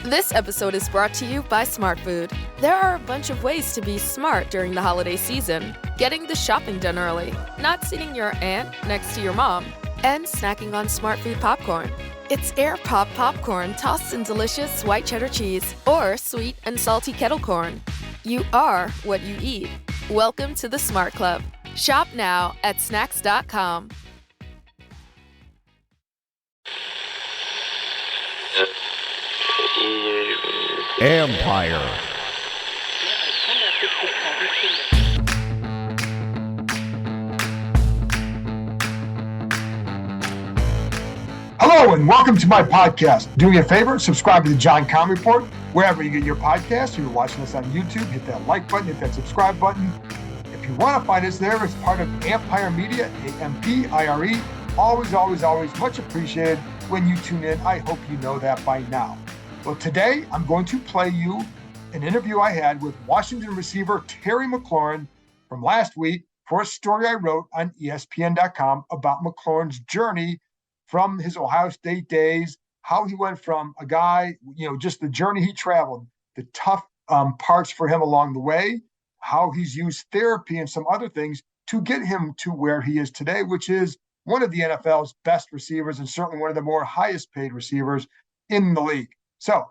This episode is brought to you by Smart Food. There are a bunch of ways to be smart during the holiday season. Getting the shopping done early, not sitting your aunt next to your mom, and snacking on Smart Food popcorn. It's air pop popcorn tossed in delicious white cheddar cheese or sweet and salty kettle corn. You are what you eat. Welcome to the Smart Club. Shop now at snacks.com. Empire. Hello and welcome to my podcast. Do me a favor, subscribe to the John Con Report wherever you get your podcast. If you're watching us on YouTube, hit that like button, hit that subscribe button. If you want to find us there, it's part of Empire Media, A-M-P-I-R-E. Always, always, always much appreciated when you tune in. I hope you know that by now. Well, today I'm going to play you an interview I had with Washington receiver Terry McLaurin from last week for a story I wrote on ESPN.com about McLaurin's journey from his Ohio State days, how he went from a guy, just the journey he traveled, the tough parts for him along the way, how he's used therapy and some other things to get him to where he is today, which is one of the NFL's best receivers and certainly one of the more highest paid receivers in the league. So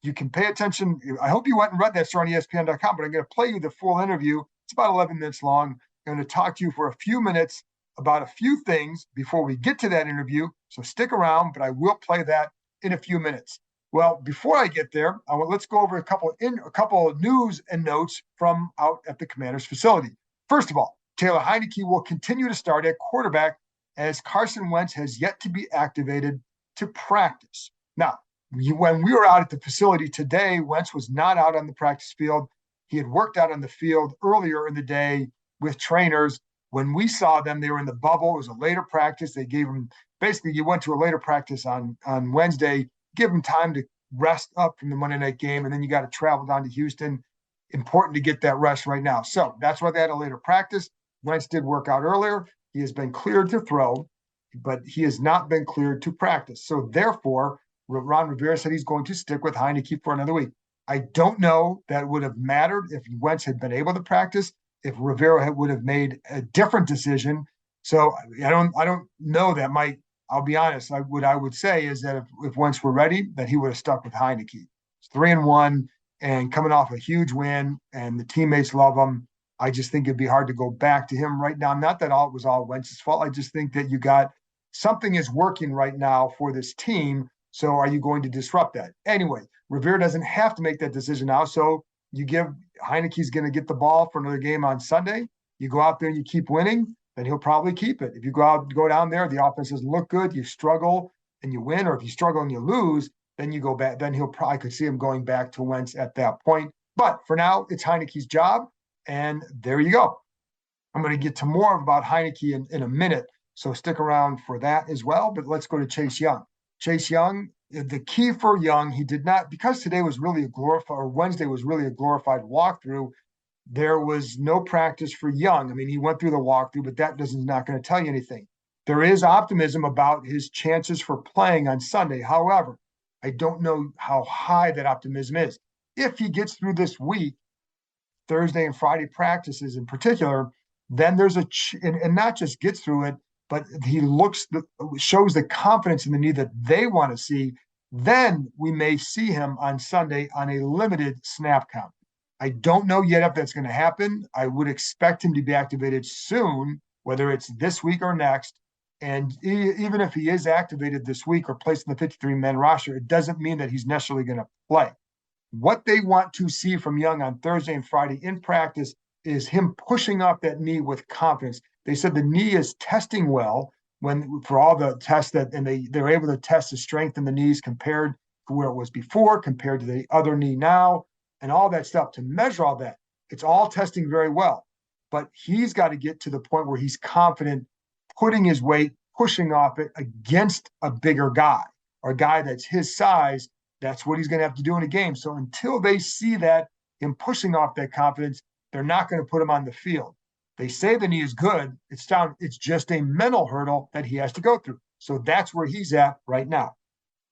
you can pay attention. I hope you went and read that story on ESPN.com, but I'm going to play you the full interview. It's about 11 minutes long. I'm going to talk to you for a few minutes about a few things before we get to that interview. So stick around, but I will play that in a few minutes. Well, before I get there, let's go over a couple of news and notes from out at the Commanders facility. First of all, Taylor Heinicke will continue to start at quarterback as Carson Wentz has yet to be activated to practice. Now, when we were out at the facility today, Wentz was not out on the practice field. He had worked out on the field earlier in the day with trainers. When we saw them, they were in the bubble. It was a later practice. They gave him, basically, you went to a later practice on Wednesday, give him time to rest up from the Monday night game, and then you got to travel down to Houston. Important to get that rest right now. So that's why they had a later practice. Wentz did work out earlier. He has been cleared to throw, but he has not been cleared to practice. So therefore, Ron Rivera said he's going to stick with Heinicke for another week. I don't know that it would have mattered if Wentz had been able to practice, if Rivera would have made a different decision. So I don't know that I'll be honest. What I would say is that if Wentz were ready, that he would have stuck with Heinicke. It's 3-1 and coming off a huge win, and the teammates love him. I just think it'd be hard to go back to him right now. Not that it was all Wentz's fault. I just think that you got something is working right now for this team. So are you going to disrupt that? Anyway, Rivera doesn't have to make that decision now. So you give Heinicke's going to get the ball for another game on Sunday. You go out there and you keep winning, then he'll probably keep it. If you go down there, the offense doesn't look good, you struggle and you win, or if you struggle and you lose, then you go back. Then I could see him going back to Wentz at that point. But for now, it's Heinicke's job, and there you go. I'm going to get to more about Heinicke in a minute, so stick around for that as well. But let's go to Chase Young. Chase Young, the key for Young, he did not, because today was really Wednesday was really a glorified walkthrough, there was no practice for Young. I mean, he went through the walkthrough, but that is not going to tell you anything. There is optimism about his chances for playing on Sunday. However, I don't know how high that optimism is. If he gets through this week, Thursday and Friday practices in particular, then there's and not just gets through it, but he shows the confidence in the knee that they want to see, then we may see him on Sunday on a limited snap count. I don't know yet if that's going to happen. I would expect him to be activated soon, whether it's this week or next. And even if he is activated this week or placed in the 53-man roster, it doesn't mean that he's necessarily going to play. What they want to see from Young on Thursday and Friday in practice is him pushing off that knee with confidence. They said the knee is testing well for all the tests and they're able to test the strength in the knees compared to where it was before, compared to the other knee now, and all that stuff to measure all that. It's all testing very well, but he's got to get to the point where he's confident putting his weight, pushing off it against a bigger guy or a guy that's his size. That's what he's going to have to do in a game. So until they see that, him pushing off that confidence, they're not going to put him on the field. They say the knee is good. It's just a mental hurdle that he has to go through. So that's where he's at right now.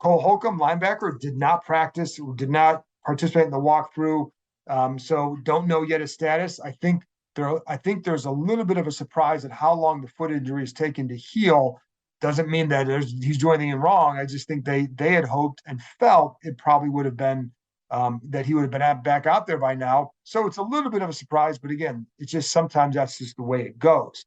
Cole Holcomb, linebacker, did not practice, did not participate in the walkthrough. So don't know yet his status. I think there's a little bit of a surprise at how long the foot injury has taken to heal. Doesn't mean that he's doing anything wrong. I just think they had hoped and felt it probably would have been that he would have been back out there by now. So it's a little bit of a surprise, but again, it's just sometimes that's just the way it goes.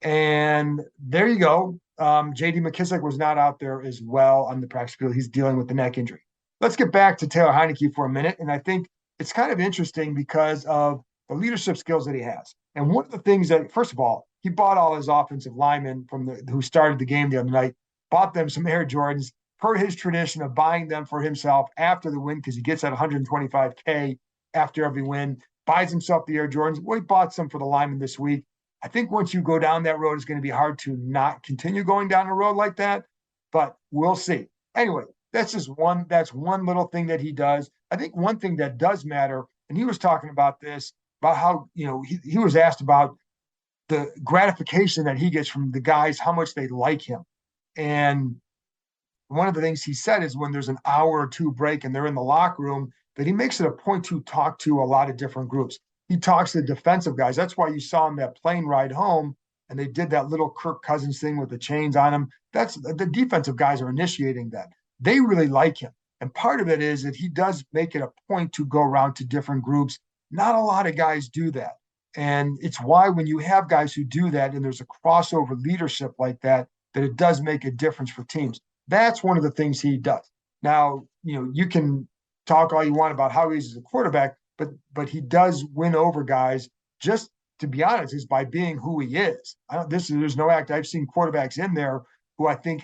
And there you go. J.D. McKissick was not out there as well on the practice field. He's dealing with the neck injury. Let's get back to Taylor Heinicke for a minute. And I think it's kind of interesting because of the leadership skills that he has. And one of the things that, first of all, he bought all his offensive linemen who started the game the other night, bought them some Air Jordans per his tradition of buying them for himself after the win, because he gets that $125K after every win, buys himself the Air Jordans. Well, he bought some for the linemen this week. I think once you go down that road, it's going to be hard to not continue going down a road like that, but we'll see. Anyway, that's one little thing that he does. I think one thing that does matter, and he was talking about this, about how, he was asked about the gratification that he gets from the guys, how much they like him. And one of the things he said is when there's an hour or two break and they're in the locker room, that he makes it a point to talk to a lot of different groups. He talks to the defensive guys. That's why you saw him that plane ride home, and they did that little Kirk Cousins thing with the chains on him. That's the defensive guys are initiating that. They really like him. And part of it is that he does make it a point to go around to different groups. Not a lot of guys do that. And it's why when you have guys who do that and there's a crossover leadership like that, that it does make a difference for teams. That's one of the things he does. Now, you can talk all you want about how he's a quarterback, but he does win over guys, just to be honest, is by being who he is. There's no act. I've seen quarterbacks in there who I think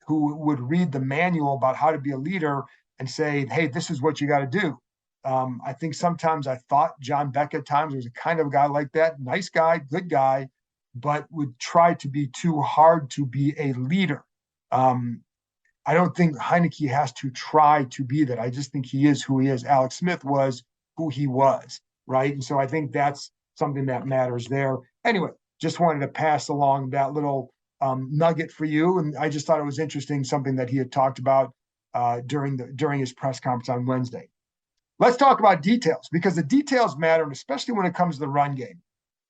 who would read the manual about how to be a leader and say, hey, this is what you got to do. I think sometimes I thought John Beck at times was a kind of guy like that, nice guy, good guy, but would try to be too hard to be a leader. I don't think Heinicke has to try to be that. I just think he is who he is. Alex Smith was who he was, right? And so I think that's something that matters there. Anyway, just wanted to pass along that little nugget for you. And I just thought it was interesting, something that he had talked about during his press conference on Wednesday. Let's talk about details, because the details matter, and especially when it comes to the run game.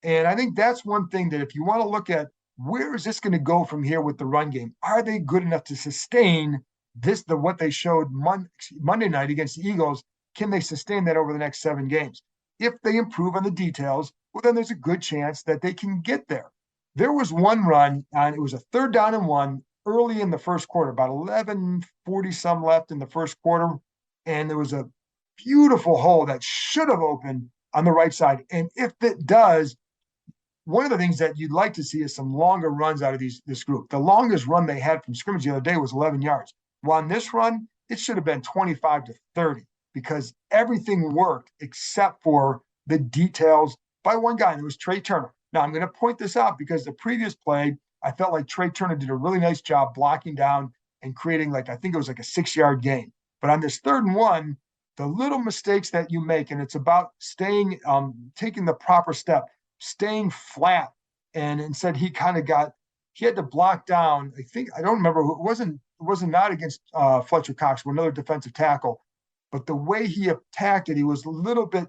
And I think that's one thing that if you want to look at where is this going to go from here with the run game, are they good enough to sustain what they showed Monday night against the Eagles? Can they sustain that over the next 7 games? If they improve on the details, well, then there's a good chance that they can get there. There was one run, and it was a 3rd down and 1 early in the first quarter, about 11:40 some left in the first quarter, and there was a beautiful hole that should have opened on the right side. And if it does, one of the things that you'd like to see is some longer runs out of this group. The longest run they had from scrimmage the other day was 11 yards. Well, on this run, it should have been 25 to 30, because everything worked except for the details by one guy, and it was Trey Turner. Now, I'm going to point this out because the previous play, I felt like Trey Turner did a really nice job blocking down and creating, I think it was like a 6-yard gain. But on this 3rd and 1, the little mistakes that you make, and it's about taking the proper step, staying flat. And instead he had to block down. I don't remember who it wasn't not against Fletcher Cox, but another defensive tackle. But the way he attacked it, he was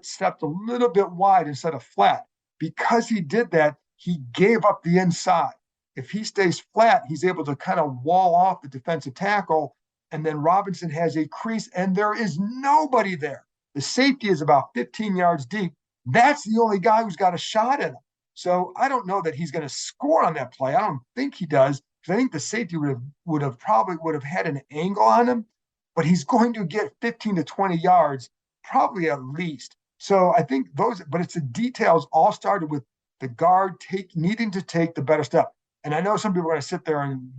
stepped a little bit wide instead of flat. Because he did that, he gave up the inside. If he stays flat, he's able to kind of wall off the defensive tackle, and then Robinson has a crease, and there is nobody there. The safety is about 15 yards deep. That's the only guy who's got a shot at him. So I don't know that he's going to score on that play. I don't think he does, because I think the safety would have had an angle on him, but he's going to get 15 to 20 yards, probably at least. So I think but it's the details all started with the guard needing to take the better step. And I know some people are going to sit there and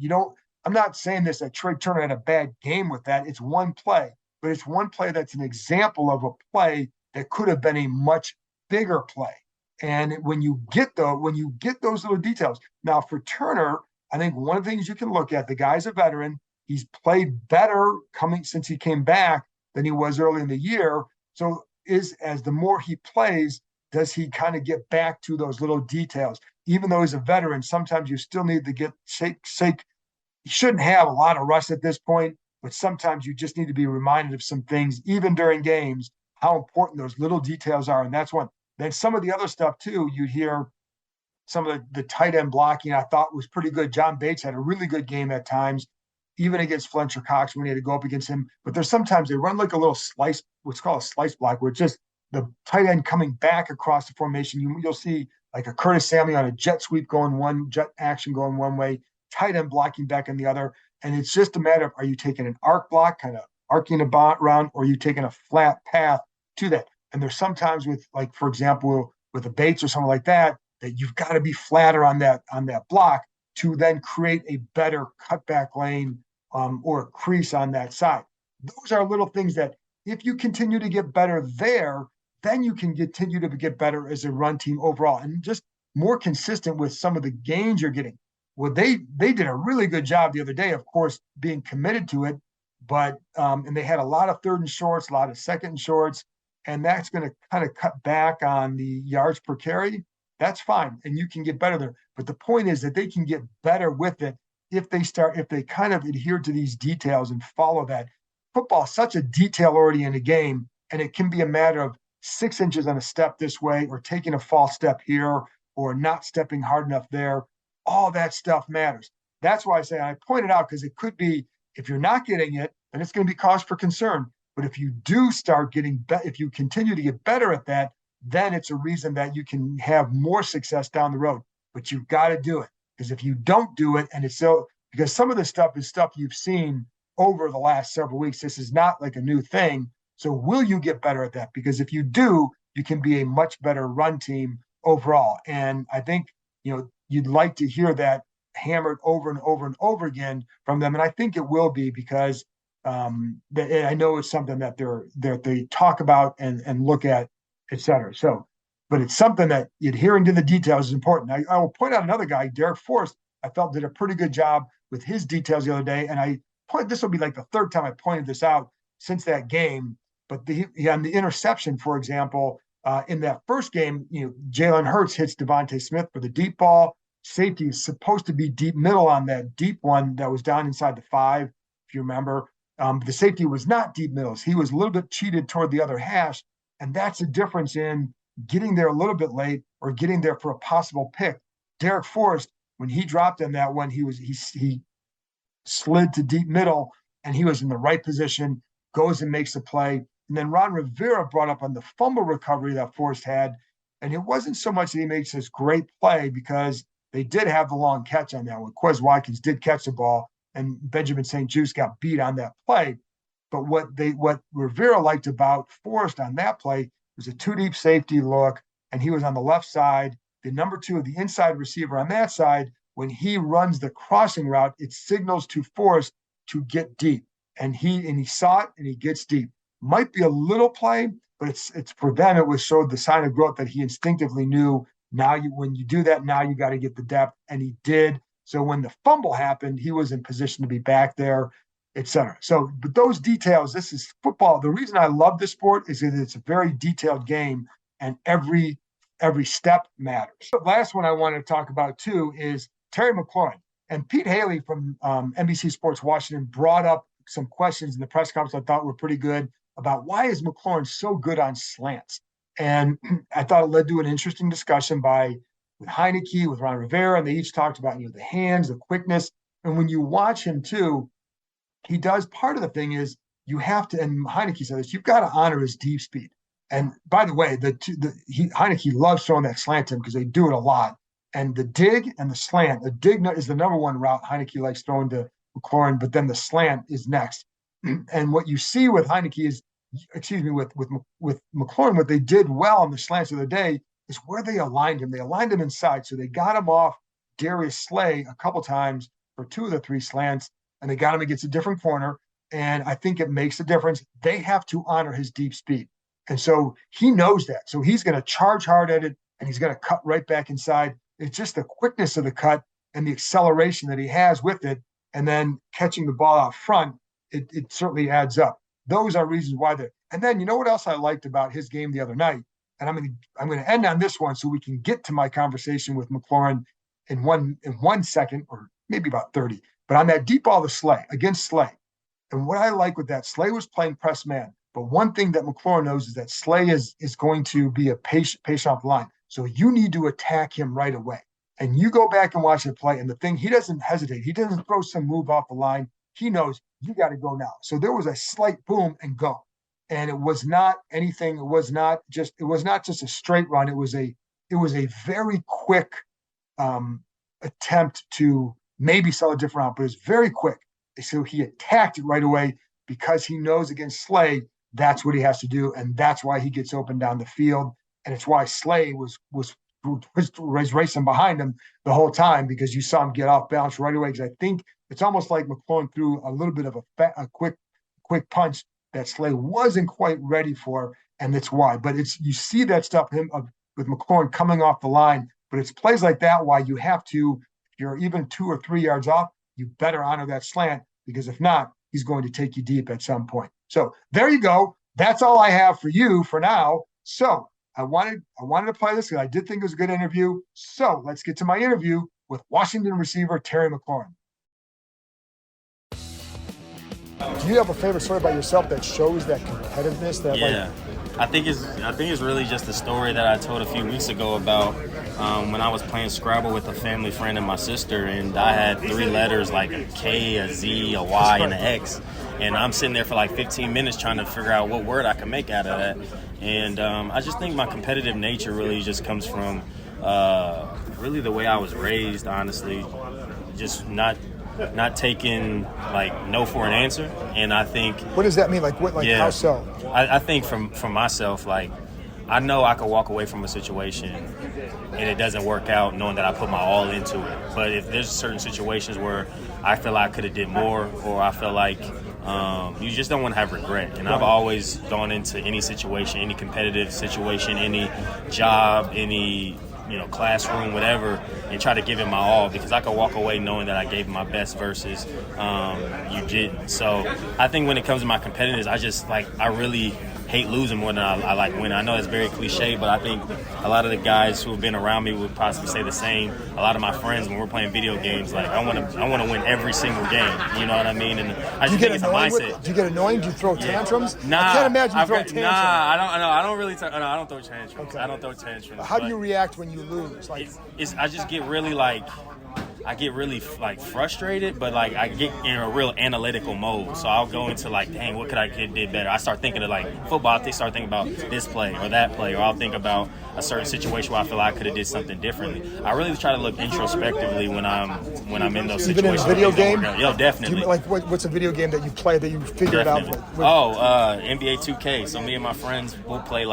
I'm not saying that Trey Turner had a bad game with that. It's one play, but it's one play that's an example of a play that could have been a much bigger play. And when you get those little details. Now for Turner, I think one of the things you can look at, the guy's a veteran. He's played better since he came back than he was early in the year. So as the more he plays, does he kind of get back to those little details? Even though he's a veteran, sometimes you still need to get shake. He shouldn't have a lot of rust at this point, but sometimes you just need to be reminded of some things, even during games, how important those little details are. And that's one. Then some of the other stuff too, you'd hear some of the tight end blocking I thought was pretty good. John Bates had a really good game at times, even against Fletcher Cox when he had to go up against him. But there's sometimes they run like a little slice, what's called a slice block, where it's just the tight end coming back across the formation. You'll see like a Curtis Samuel on a jet sweep going one, jet action going one way, tight end blocking back in the other. And it's just a matter of, are you taking an arc block, kind of arcing around, or are you taking a flat path to that? And there's sometimes with, like, for example, with a Bates or something like that, that you've got to be flatter on that block to then create a better cutback lane or a crease on that side. Those are little things that if you continue to get better there, then you can continue to get better as a run team overall and just more consistent with some of the gains you're getting. Well, they did a really good job the other day, of course, being committed to it, but and they had a lot of third and shorts, a lot of second and shorts, and that's going to kind of cut back on the yards per carry. That's fine, and you can get better there. But the point is that they can get better with it if they kind of adhere to these details and follow that. Football is such a detail-oriented game, and it can be a matter of 6 inches on a step this way, or taking a false step here, or not stepping hard enough there. All that stuff matters. That's why I pointed out, because it could be, if you're not getting it, then it's going to be cause for concern. But if you do start getting if you continue to get better at that, then it's a reason that you can have more success down the road. But you've got to do it, because if you don't do it, and because some of this stuff is stuff you've seen over the last several weeks, this is not like a new thing. So will you get better at that? Because if you do, you can be a much better run team overall. And I think, you'd like to hear that hammered over and over and over again from them. And I think it will be, because I know it's something that they talk about and look at, et cetera. So, but it's something that adhering to the details is important. I will point out another guy, Derek Forrest, I felt did a pretty good job with his details the other day. And this will be like the third time I pointed this out since that game. But on the interception, for example, in that first game, Jalen Hurts hits Devontae Smith for the deep ball. Safety is supposed to be deep middle on that deep one that was down inside the 5, if you remember. The safety was not deep middles. He was a little bit cheated toward the other hash. And that's the difference in getting there a little bit late or getting there for a possible pick. Derek Forrest, when he dropped on that one, he slid to deep middle, and he was in the right position, goes and makes the play. And then Ron Rivera brought up on the fumble recovery that Forrest had. And it wasn't so much that he makes this great play, because they did have the long catch on that one. Quez Watkins did catch the ball, and Benjamin St. Juste got beat on that play. But what Rivera liked about Forrest on that play was a 2-deep safety look, and he was on the left side. The number 2, the inside receiver on that side, when he runs the crossing route, it signals to Forrest to get deep. And he saw it, and he gets deep. Might be a little play, but it's for them, it was showed the sign of growth that he instinctively knew. Now when you do that, now you got to get the depth, and he did. So when the fumble happened, he was in position to be back there, et cetera. So, but those details, this is football. The reason I love this sport is that it's a very detailed game, and every step matters. The last one I want to talk about too is Terry McLaurin. And Pete Haley from NBC Sports Washington brought up some questions in the press conference I thought were pretty good about why is McLaurin so good on slants. And I thought it led to an interesting discussion with Heineke, with Ron Rivera, and they each talked about the hands, the quickness. And when you watch him too, he does, part of the thing is you have to, and Heineke said this, you've got to honor his deep speed. And by the way, Heineke loves throwing that slant to him, because they do it a lot. And the dig and the slant, the dig is the number one route Heineke likes throwing to McLaurin, but then the slant is next. And what you see with Heineke is, with McLaurin, what they did well on the slants of the day is where they aligned him. They aligned him inside. So they got him off Darius Slay a couple times for 2 of the 3 slants, and they got him against a different corner. And I think it makes a difference. They have to honor his deep speed. And so he knows that. So he's going to charge hard at it, and he's going to cut right back inside. It's just the quickness of the cut and the acceleration that he has with it, and then catching the ball out front, it certainly adds up. Those are reasons why they're. And then, you know what else I liked about his game the other night? And I'm going to end on this one so we can get to my conversation with McLaurin in one second, or maybe about 30. But on that deep ball to Slay, against Slay, And what I like with that, Slay was playing press man. But one thing that McLaurin knows is that Slay is going to be a patient off the line. So you need to attack him right away. And you go back and watch it play. And the thing, he doesn't hesitate. He doesn't throw some move off the line. He knows you got to go now. So there was a slight boom and go. And it was not anything. It was not just a straight run. It was a very quick attempt to maybe sell a different route, but it was very quick. So he attacked it right away because he knows against Slay, that's what he has to do. And that's why he gets open down the field. And it's why Slay was racing behind him the whole time, because you saw him get off balance right away. Because I think it's almost like McLaurin threw a little bit of a quick punch that Slay wasn't quite ready for, and that's why. But you see that stuff with McLaurin coming off the line, but it's plays like that why you have to, if you're even 2 or 3 yards off, you better honor that slant, because if not, he's going to take you deep at some point. So there you go. That's all I have for you for now. So I wanted to play this because I did think it was a good interview. So let's get to my interview with Washington receiver Terry McLaurin. Do you have a favorite story about yourself that shows that competitiveness? I think it's really just the story that I told a few weeks ago about when I was playing Scrabble with a family friend and my sister, and I had 3 letters like a K, a Z, a Y, and an X, and I'm sitting there for like 15 minutes trying to figure out what word I can make out of that. And I just think my competitive nature really just comes from really the way I was raised, honestly, just not taking like no for an answer. And I think, what does that mean? How so? I think from myself, like, I know I could walk away from a situation and it doesn't work out knowing that I put my all into it. But if there's certain situations where I feel like I could have did more, or I feel like you just don't want to have regret. And I've always gone into any situation, any competitive situation, any job, any classroom, whatever, and try to give it my all, because I could walk away knowing that I gave my best versus you didn't. So I think when it comes to my competitiveness, I really hate losing more than I like winning. I know it's very cliche, but I think a lot of the guys who have been around me would possibly say the same. A lot of my friends, when we're playing video games, like I want to win every single game. You know what I mean? And I just think it's a mindset. Do you get annoying? Do you throw tantrums? Nah, I can't imagine you throwing tantrums. Nah, I don't really. I don't throw tantrums. Okay. I don't throw tantrums. How do you react when you lose? I just get really frustrated, but like I get in a real analytical mode. So I'll go into like, dang, what could I did better? I start thinking of like football. I start thinking about this play or that play, or I'll think about a certain situation where I feel like I could have did something differently. I really try to look introspectively when I'm in those situations. Even in a video game? Yo, definitely. What's a video game that you play that you figured definitely. out? NBA 2K. So me and my friends will play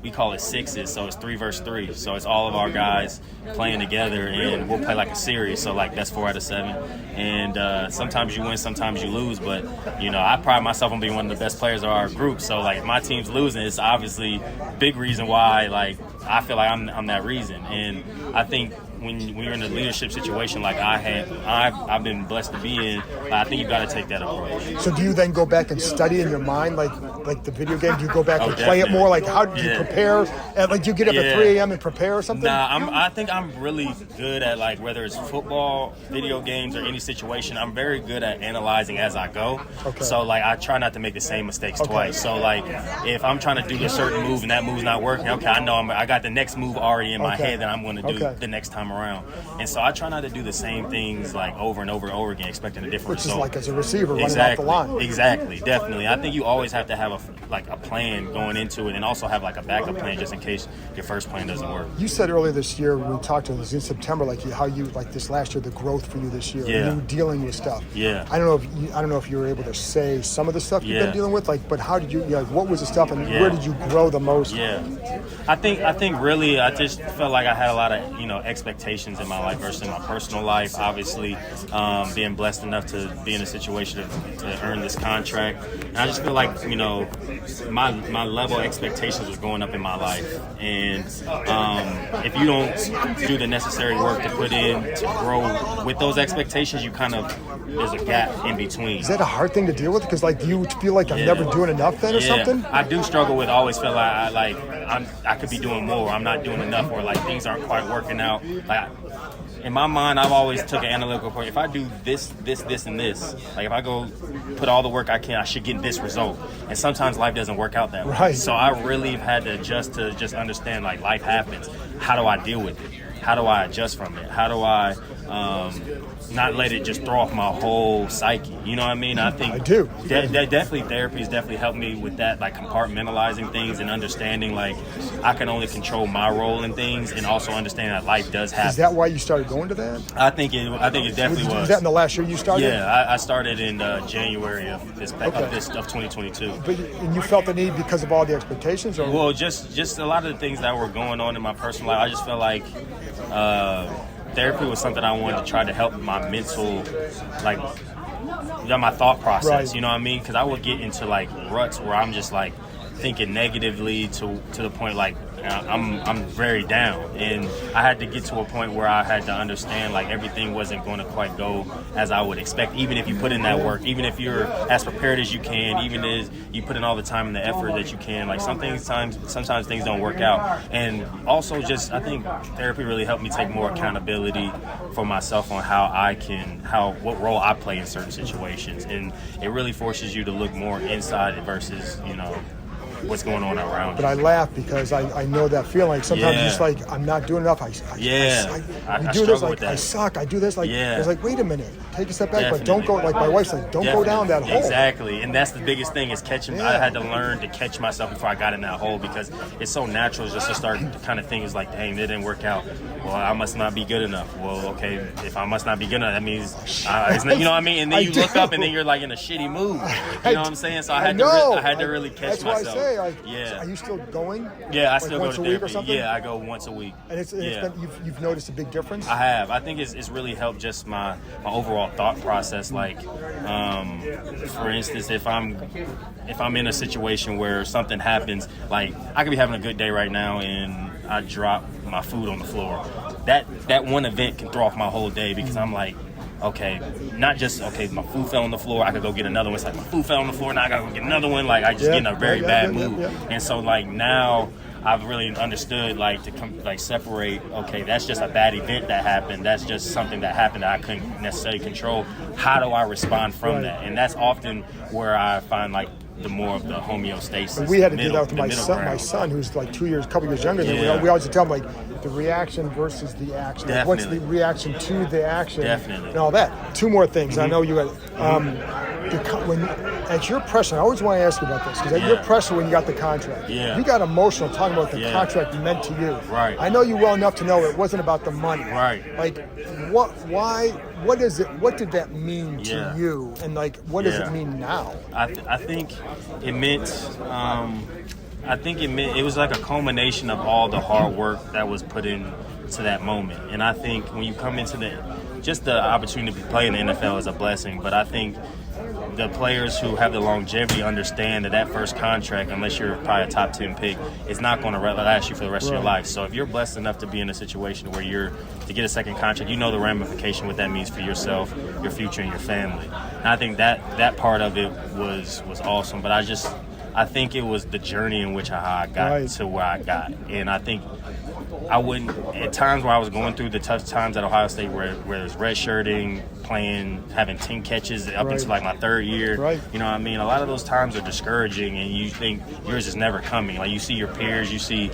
we call it sixes, so it's 3 versus 3. So it's all of our guys playing together, and we'll play like a series. So like that's 4 out of 7. And sometimes you win, sometimes you lose. But I pride myself on being one of the best players of our group. So like if my team's losing, it's obviously a big reason why. Like I feel like I'm that reason. And I think when you're in a leadership situation like I've been blessed to be in, I think you got to take that approach. So do you then go back and study in your mind, like the video game? Do you go back and play it more? Like how do you prepare? Do you get up at 3 a.m. and prepare or something? Nah, I think I'm really good at whether it's football, video games, or any situation. I'm very good at analyzing as I go. Okay. So I try not to make the same mistakes twice. So if I'm trying to do a certain move and that move's not working, okay, I know I got the next move already in my head that I'm going to do the next time around. And so I try not to do the same things over and over and over again, expecting a different result. Which is as a receiver running off the line. Exactly, definitely. I think you always have to have a plan going into it, and also have a backup plan just in case your first plan doesn't work. You said earlier this year when we talked to this in September, how you this last year, the growth for you this year, you dealing with stuff. Yeah. I don't know if you were able to say some of the stuff you've been dealing with, but how did you what was the stuff and where did you grow the most? Yeah. I think really I just felt like I had a lot of expectations in my life versus my personal life. Obviously, being blessed enough to be in a situation to earn this contract, and I just feel like my level of expectations was going up in my life, and if you don't do the necessary work to put in to grow with those expectations, there's a gap in between. Is that a hard thing to deal with? Because do you feel like I'm never doing enough then or something? I do struggle with always feel like I could be doing more, I'm not doing enough, or things aren't quite working out. in my mind, I've always took an analytical approach. If I do this, and this, like if I go put all the work I can, I should get this result. And sometimes life doesn't work out that way. Right. So I really had to adjust to just understand, like, life happens. How do I deal with it? How do I adjust from it? How do I not let it just throw off my whole psyche? You know what I mean? I think I do. Definitely therapy has definitely helped me with that, like compartmentalizing things and understanding, like, I can only control my role in things, and also understanding that life does happen. Is that why you started going to that? I think it definitely was. Was that in the last year you started? Yeah, I started in January of 2022. And you felt the need because of all the expectations, or well, just a lot of the things that were going on in my personal life. I just felt like therapy was something I wanted to try to help my mental, like, my thought process. Right. You know what I mean? Because I would get into like ruts where I'm just like thinking negatively to the point like I'm very down, and I had to get to a point where I had to understand like everything wasn't going to quite go as I would expect, even if you put in that work, even if you're as prepared as you can, even as you put in all the time and the effort that you can. Like sometimes things don't work out. And also just I think therapy really helped me take more accountability for myself on what role I play in certain situations, and it really forces you to look more inside versus what's going on around. But I laugh because I know that feeling. Like sometimes it's just like I'm not doing enough. I do this like I suck. I do this like it's like wait a minute, take a step back, Definitely. but don't go like my wife's like don't go down that hole. Exactly, and that's the biggest thing is catching. I had to learn to catch myself before I got in that hole because it's so natural just to start kind of things like, dang, it didn't work out. Well, I must not be good enough. Well, okay, if I must not be good enough, that means it's not, you know what I mean. And then you look up and then you're like in a shitty mood. You know what I'm saying? So I had to really catch myself. That's why I say, like, are you still going? Yeah, I still go once to a week therapy. or something? Yeah, I go once a week. And you've noticed a big difference? I have. I think it's really helped just my overall thought process. Like, for instance, if I'm in a situation where something happens, like I could be having a good day right now and I drop my food on the floor. That one event can throw off my whole day because I'm like, okay, not just, my food fell on the floor, I could go get another one. It's like, my food fell on the floor, now I gotta go get another one. Like, I just get in a very bad mood. And so, like, now I've really understood, like, to separate, okay, that's just a bad event that happened. That's just something that happened that I couldn't necessarily control. How do I respond from that? And that's often where I find, like, the more of the homeostasis. And we had to do that with my son, who's like a couple years younger than me. We always tell him like the reaction versus the action. Like, what's the reaction to the action? Definitely. And all that. Two more things. I know you got at your pressure. I always want to ask you about this because at your pressure when you got the contract, you got emotional talking about the contract meant to you. Right. I know you well enough to know it wasn't about the money. Right. Like what is it? What did that mean to you? And like, what does it mean now? I think it meant. It was like a culmination of all the hard work that was put in to that moment. And I think when you come into the opportunity to play in the NFL is a blessing. But I think the players who have the longevity understand that first contract, unless you're probably a top 10 pick, is not going to last you for the rest of your life. So if you're blessed enough to be in a situation where to get a second contract, you know the ramification, what that means for yourself, your future, and your family. And I think that part of it was awesome. But I think it was the journey in which I got to where I got. And I think I wouldn't, at times where I was going through the tough times at Ohio State where there's redshirting, playing, having 10 catches up until like my third year. Right. You know what I mean? A lot of those times are discouraging and you think yours is never coming. Like you see your peers, you see,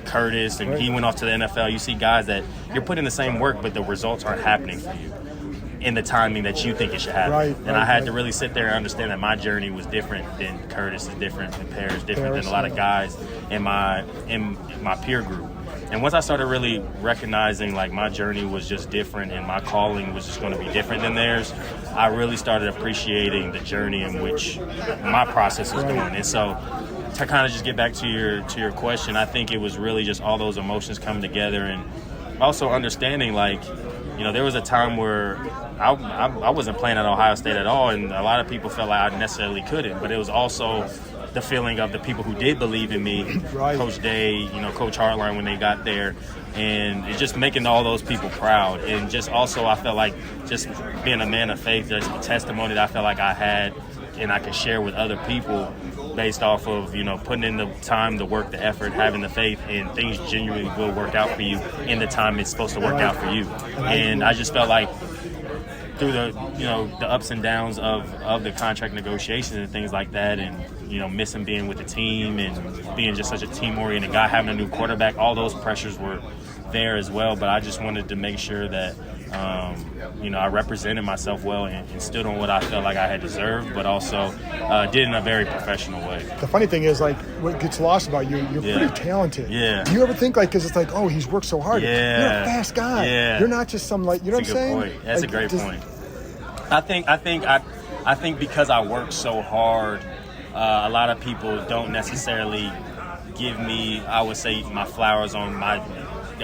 Curtis, and he went off to the NFL. You see guys that you're putting the same work, but the results aren't happening for you in the timing that you think it should happen. I had to really sit there and understand that my journey was different than Curtis is different, than Paris different than a lot of guys in my peer group. And once I started really recognizing like my journey was just different and my calling was just going to be different than theirs, I really started appreciating the journey in which my process was going. And so to kind of just get back to your question, I think it was really just all those emotions coming together and also understanding like, there was a time where I wasn't playing at Ohio State at all, and a lot of people felt like I necessarily couldn't, but it was also the feeling of the people who did believe in me, Coach Day, Coach Hartline when they got there, and it's just making all those people proud. And just also I felt like just being a man of faith, just the testimony that I felt like I had and I can share with other people based off of, putting in the time, the work, the effort, having the faith, and things genuinely will work out for you in the time it's supposed to work out for you. And I just felt like through the ups and downs of the contract negotiations and things like that, and missing being with the team and being just such a team-oriented guy, having a new quarterback, all those pressures were there as well. But I just wanted to make sure that I represented myself well and stood on what I felt like I had deserved, but also did it in a very professional way. The funny thing is, like, what gets lost about you, you're pretty talented. Yeah. Do you ever think, like, because it's like, oh, he's worked so hard. Yeah. You're a fast guy. Yeah. You're not just some, like, you know That's what I'm saying? Point. That's like, a great point. I think because I work so hard, a lot of people don't necessarily give me, I would say, my flowers on my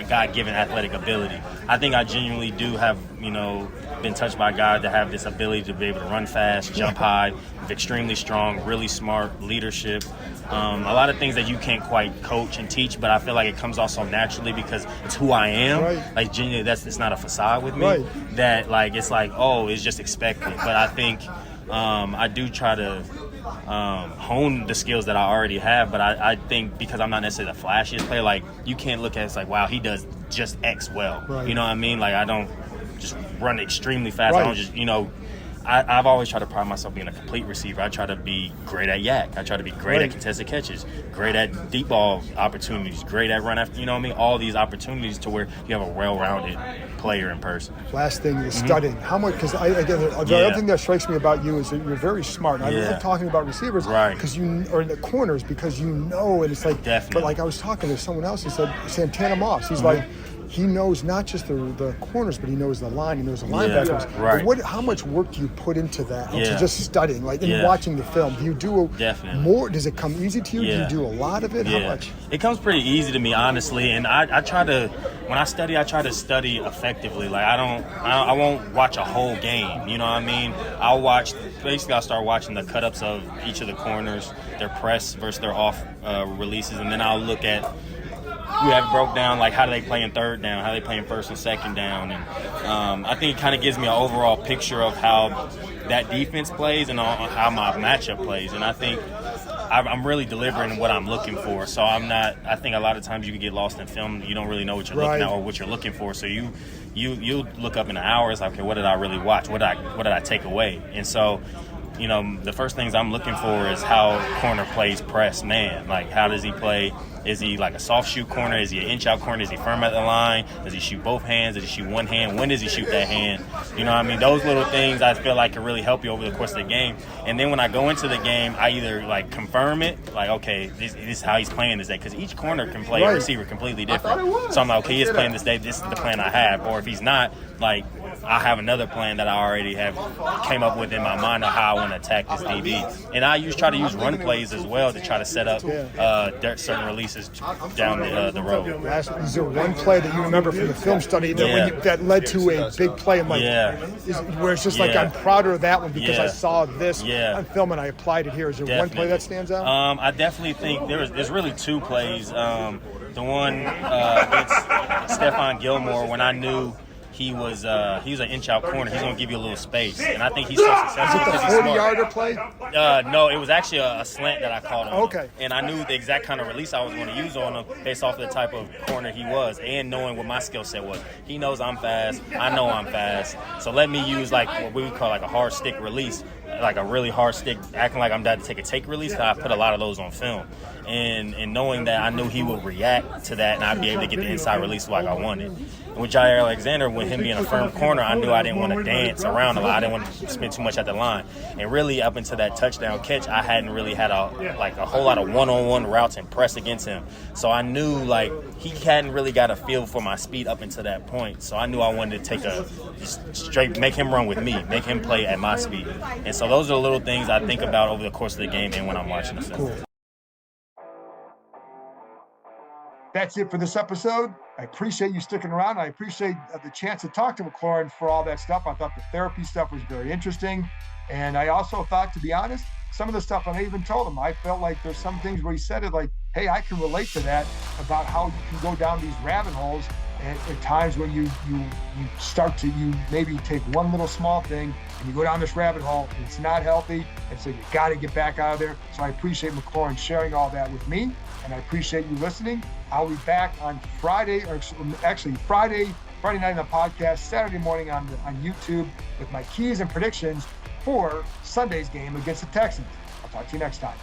God-given athletic ability. I think I genuinely do have, been touched by God to have this ability to be able to run fast, jump high, extremely strong, really smart, leadership. A lot of things that you can't quite coach and teach, but I feel like it comes off so naturally because it's who I am. Right. Like, genuinely, it's not a facade with me. Right. That, like, it's like, oh, it's just expected. But I think I do try to hone the skills that I already have, but I think because I'm not necessarily the flashiest player, like, you can't look at it, it's like, wow, he does just X well. Right. You know what I mean? Like, I don't just run extremely fast. Right. I don't just, I've always tried to pride myself being a complete receiver. I try to be great at yak. I try to be great Right. at contested catches, great at deep ball opportunities, great at run after, all these opportunities to where you have a well-rounded player in person. Last thing, the studying. How much? Because the other thing that strikes me about you is that you're very smart. And I love talking about receivers, Right. Because or the corners, because and it's like. Definitely. But like I was talking to someone else, he said Santana Moss. He's like. He knows not just the corners, but he knows the line. He knows the linebackers. Right. But how much work do you put into that? Into Yeah. just studying, like in watching the film? Do you do Definitely. more? Does it come easy to you? Yeah. Do you do a lot of it? Yeah. How much? It comes pretty easy to me, honestly, and I try to, when I study, I try to study effectively. Like, I won't watch a whole game, you know what I mean? I'll start watching the cut-ups of each of the corners, their press versus their off releases, and then I'll look at, we have broke down, like, how do they play in third down, how they play in first and second down, and I think it kind of gives me an overall picture of how that defense plays and how my matchup plays, and I think I'm really delivering what I'm looking for. So I think a lot of times you can get lost in film, you don't really know what you're looking at or what you're looking for, so you look up in an hour, it's like, okay, what did I really watch, what did I take away? And so the first things I'm looking for is how corner plays press man. Like, how does he play? Is he like a soft shoot corner? Is he an inch out corner? Is he firm at the line? Does he shoot both hands? Does he shoot one hand? When does he shoot that hand? You know what I mean? Those little things I feel like can really help you over the course of the game. And then when I go into the game, I either like confirm it, like, okay, this is how he's playing this day. Because each corner can play a receiver completely different. So I'm like, okay, he is playing this day. This is the plan I have. Or if he's not, like, I have another plan that I already came up with in my mind of how I want to attack this DB. And I try to use run plays as well to try to set up certain releases down the road. Is there one play that you remember from the film study that led to a big play? And where it's just like, I'm prouder of that one because I saw this on film and I applied it here. Is there one play that stands out? I definitely think there's really two plays. The one against Stephon Gilmore, when I knew he was an inch out corner. He's going to give you a little space. And I think he's so successful because he's smart. 40-yarder play? No, it was actually a slant that I caught on him. Okay. And I knew the exact kind of release I was going to use on him based off the type of corner he was and knowing what my skill set was. He knows I'm fast. I know I'm fast. So let me use like what we would call like a hard stick release, like a really hard stick, acting like I'm about to take a take release. I put a lot of those on film. And knowing that I knew he would react to that and I'd be able to get the inside release like I wanted. And with Jair Alexander, with him being a firm corner, I knew I didn't want to dance around a lot. I didn't want to spend too much at the line. And really, up until that touchdown catch, I hadn't really had a whole lot of one-on-one routes and press against him. So I knew, like, he hadn't really got a feel for my speed up until that point. So I knew I wanted to take make him run with me, make him play at my speed. And so those are the little things I think about over the course of the game and when I'm watching the film. Cool. That's it for this episode. I appreciate you sticking around. I appreciate the chance to talk to McLaurin for all that stuff. I thought the therapy stuff was very interesting. And I also thought, to be honest, some of the stuff, and I even told him, I felt like there's some things where he said it like, hey, I can relate to that about how you can go down these rabbit holes at times when you start to, you maybe take one little small thing and you go down this rabbit hole and it's not healthy, and so you got to get back out of there. So I appreciate McLaurin sharing all that with me, and I appreciate you listening. I'll be back on Friday, or actually Friday night on the podcast, Saturday morning on YouTube with my keys and predictions for Sunday's game against the Texans. I'll talk to you next time.